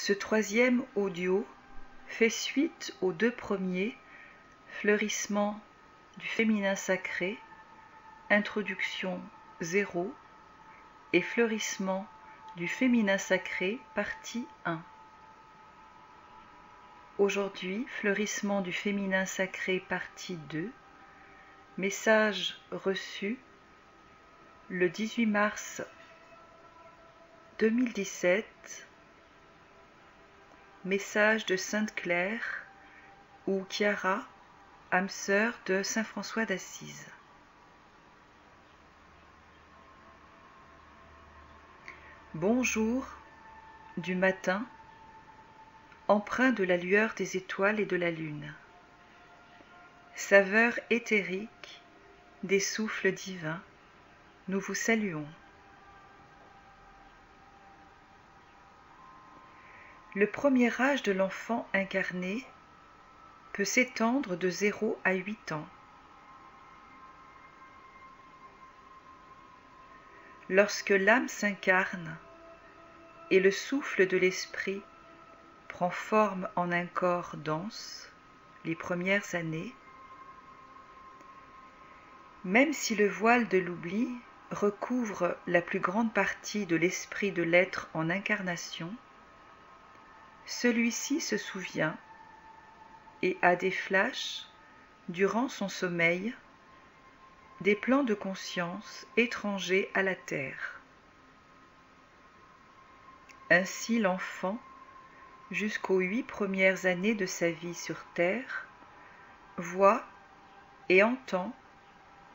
Ce troisième audio fait suite aux deux premiers, Fleurissement du féminin sacré, Introduction 0 et Fleurissement du féminin sacré, partie 1. Aujourd'hui, Fleurissement du féminin sacré, partie 2. Message reçu le 18 mars 2017. Message de Sainte Claire ou Chiara, âme sœur de Saint François d'Assise. Bonjour du matin, empreint de la lueur des étoiles et de la lune. Saveur éthérique des souffles divins, nous vous saluons. Le premier âge de l'enfant incarné peut s'étendre de 0 à 8 ans. Lorsque l'âme s'incarne et le souffle de l'esprit prend forme en un corps dense, les premières années, même si le voile de l'oubli recouvre la plus grande partie de l'esprit de l'être en incarnation, celui-ci se souvient et a des flashs, durant son sommeil, des plans de conscience étrangers à la Terre. Ainsi l'enfant, jusqu'aux 8 premières années de sa vie sur Terre, voit et entend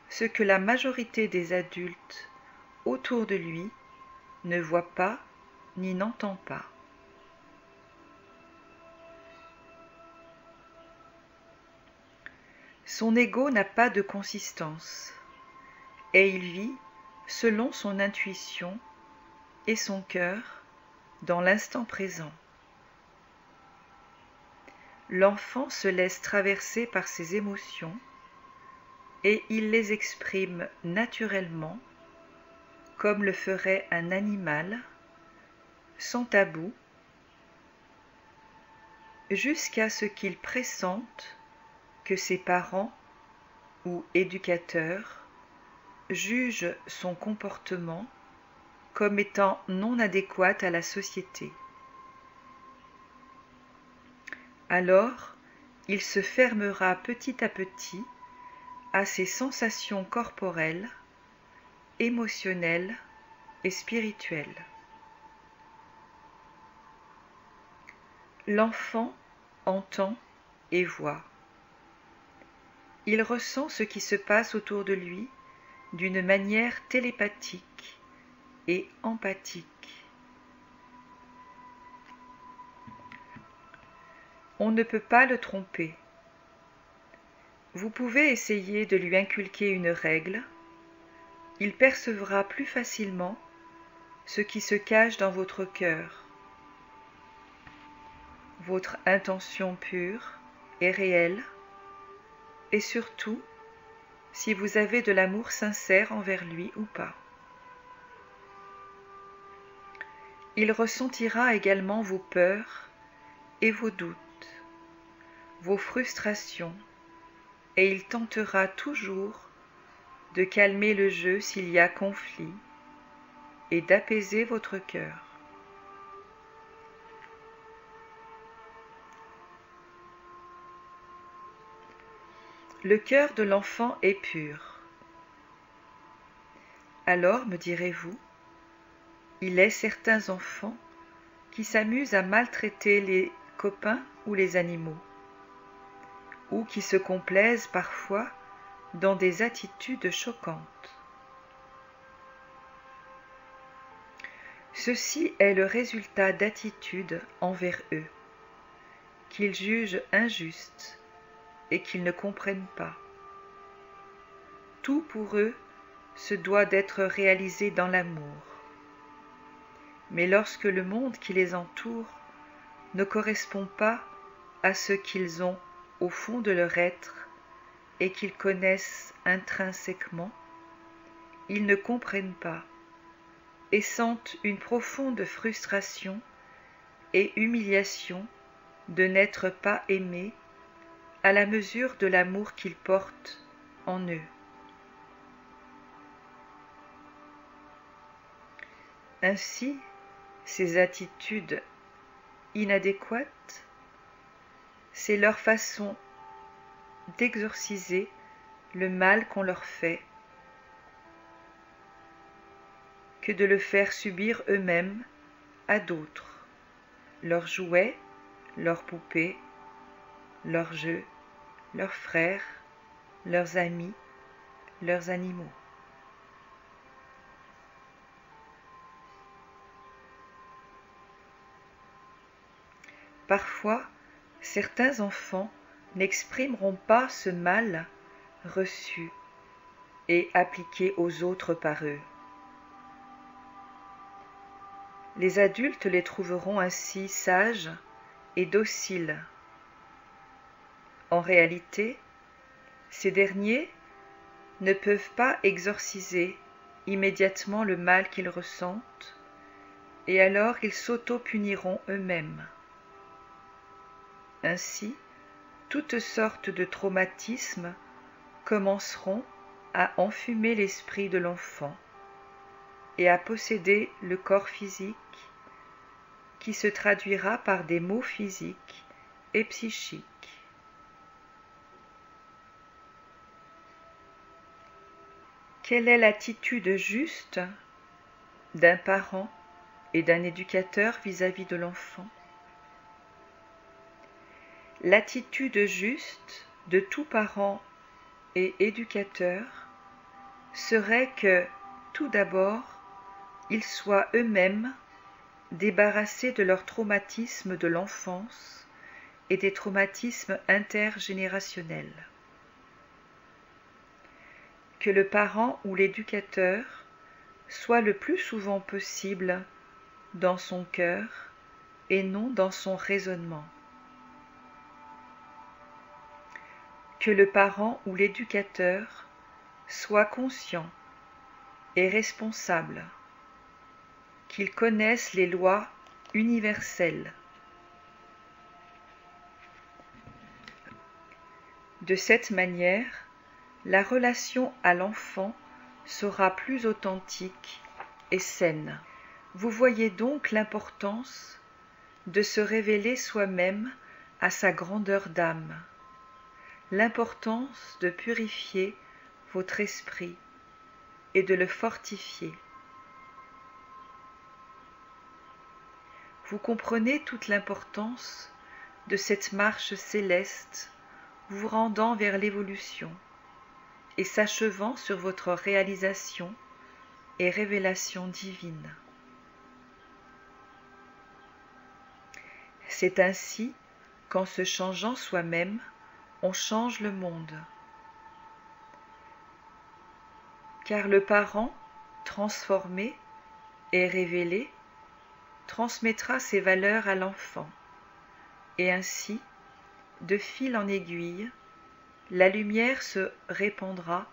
ce que la majorité des adultes autour de lui ne voient pas ni n'entend pas. Son ego n'a pas de consistance et il vit selon son intuition et son cœur dans l'instant présent. L'enfant se laisse traverser par ses émotions et il les exprime naturellement comme le ferait un animal, sans tabou, jusqu'à ce qu'il pressente que ses parents ou éducateurs jugent son comportement comme étant non adéquat à la société. Alors, il se fermera petit à petit à ses sensations corporelles, émotionnelles et spirituelles. L'enfant entend et voit. Il ressent ce qui se passe autour de lui d'une manière télépathique et empathique. On ne peut pas le tromper. Vous pouvez essayer de lui inculquer une règle. Il percevra plus facilement ce qui se cache dans votre cœur. Votre intention pure et réelle, et surtout si vous avez de l'amour sincère envers lui ou pas. Il ressentira également vos peurs et vos doutes, vos frustrations, et il tentera toujours de calmer le jeu s'il y a conflit et d'apaiser votre cœur. Le cœur de l'enfant est pur. Alors, me direz-vous, il est certains enfants qui s'amusent à maltraiter les copains ou les animaux, ou qui se complaisent parfois dans des attitudes choquantes. Ceci est le résultat d'attitudes envers eux, qu'ils jugent injustes et qu'ils ne comprennent pas. Tout pour eux se doit d'être réalisé dans l'amour. Mais lorsque le monde qui les entoure ne correspond pas à ce qu'ils ont au fond de leur être et qu'ils connaissent intrinsèquement, ils ne comprennent pas et sentent une profonde frustration et humiliation de n'être pas aimés à la mesure de l'amour qu'ils portent en eux. Ainsi, ces attitudes inadéquates, c'est leur façon d'exorciser le mal qu'on leur fait que de le faire subir eux-mêmes à d'autres, leurs jouets, leurs poupées, leurs jeux, leurs frères, leurs amis, leurs animaux. Parfois, certains enfants n'exprimeront pas ce mal reçu et appliqué aux autres par eux. Les adultes les trouveront ainsi sages et dociles. En réalité, ces derniers ne peuvent pas exorciser immédiatement le mal qu'ils ressentent, et alors ils s'auto-puniront eux-mêmes. Ainsi, toutes sortes de traumatismes commenceront à enfumer l'esprit de l'enfant et à posséder le corps physique qui se traduira par des maux physiques et psychiques. Quelle est l'attitude juste d'un parent et d'un éducateur vis-à-vis de l'enfant? L'attitude juste de tout parent et éducateur serait que, tout d'abord, ils soient eux-mêmes débarrassés de leurs traumatismes de l'enfance et des traumatismes intergénérationnels. Que le parent ou l'éducateur soit le plus souvent possible dans son cœur et non dans son raisonnement. Que le parent ou l'éducateur soit conscient et responsable, qu'il connaisse les lois universelles. De cette manière, la relation à l'enfant sera plus authentique et saine. Vous voyez donc l'importance de se révéler soi-même à sa grandeur d'âme, l'importance de purifier votre esprit et de le fortifier. Vous comprenez toute l'importance de cette marche céleste vous rendant vers l'évolution et s'achevant sur votre réalisation et révélation divine. C'est ainsi qu'en se changeant soi-même, on change le monde. Car le parent, transformé et révélé, transmettra ses valeurs à l'enfant, et ainsi, de fil en aiguille, la lumière se répandra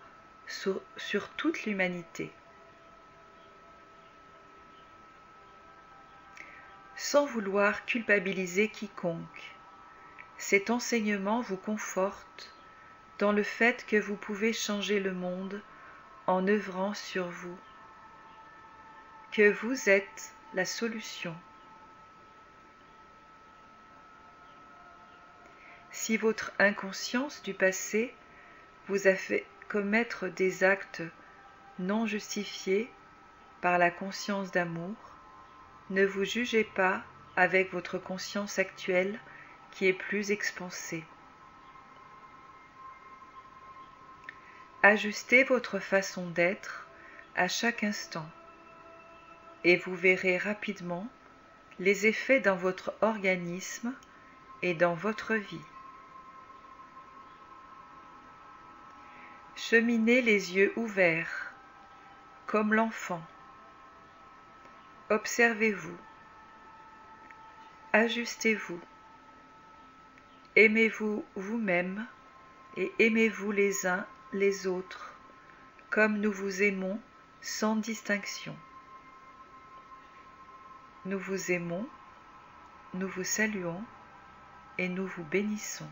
sur toute l'humanité. Sans vouloir culpabiliser quiconque, cet enseignement vous conforte dans le fait que vous pouvez changer le monde en œuvrant sur vous, que vous êtes la solution. Si votre inconscience du passé vous a fait commettre des actes non justifiés par la conscience d'amour, ne vous jugez pas avec votre conscience actuelle qui est plus expansée. Ajustez votre façon d'être à chaque instant et vous verrez rapidement les effets dans votre organisme et dans votre vie. Cheminez les yeux ouverts, comme l'enfant. Observez-vous. Ajustez-vous. Aimez-vous vous-même et aimez-vous les uns les autres, comme nous vous aimons sans distinction. Nous vous aimons nous vous saluons et nous vous bénissons.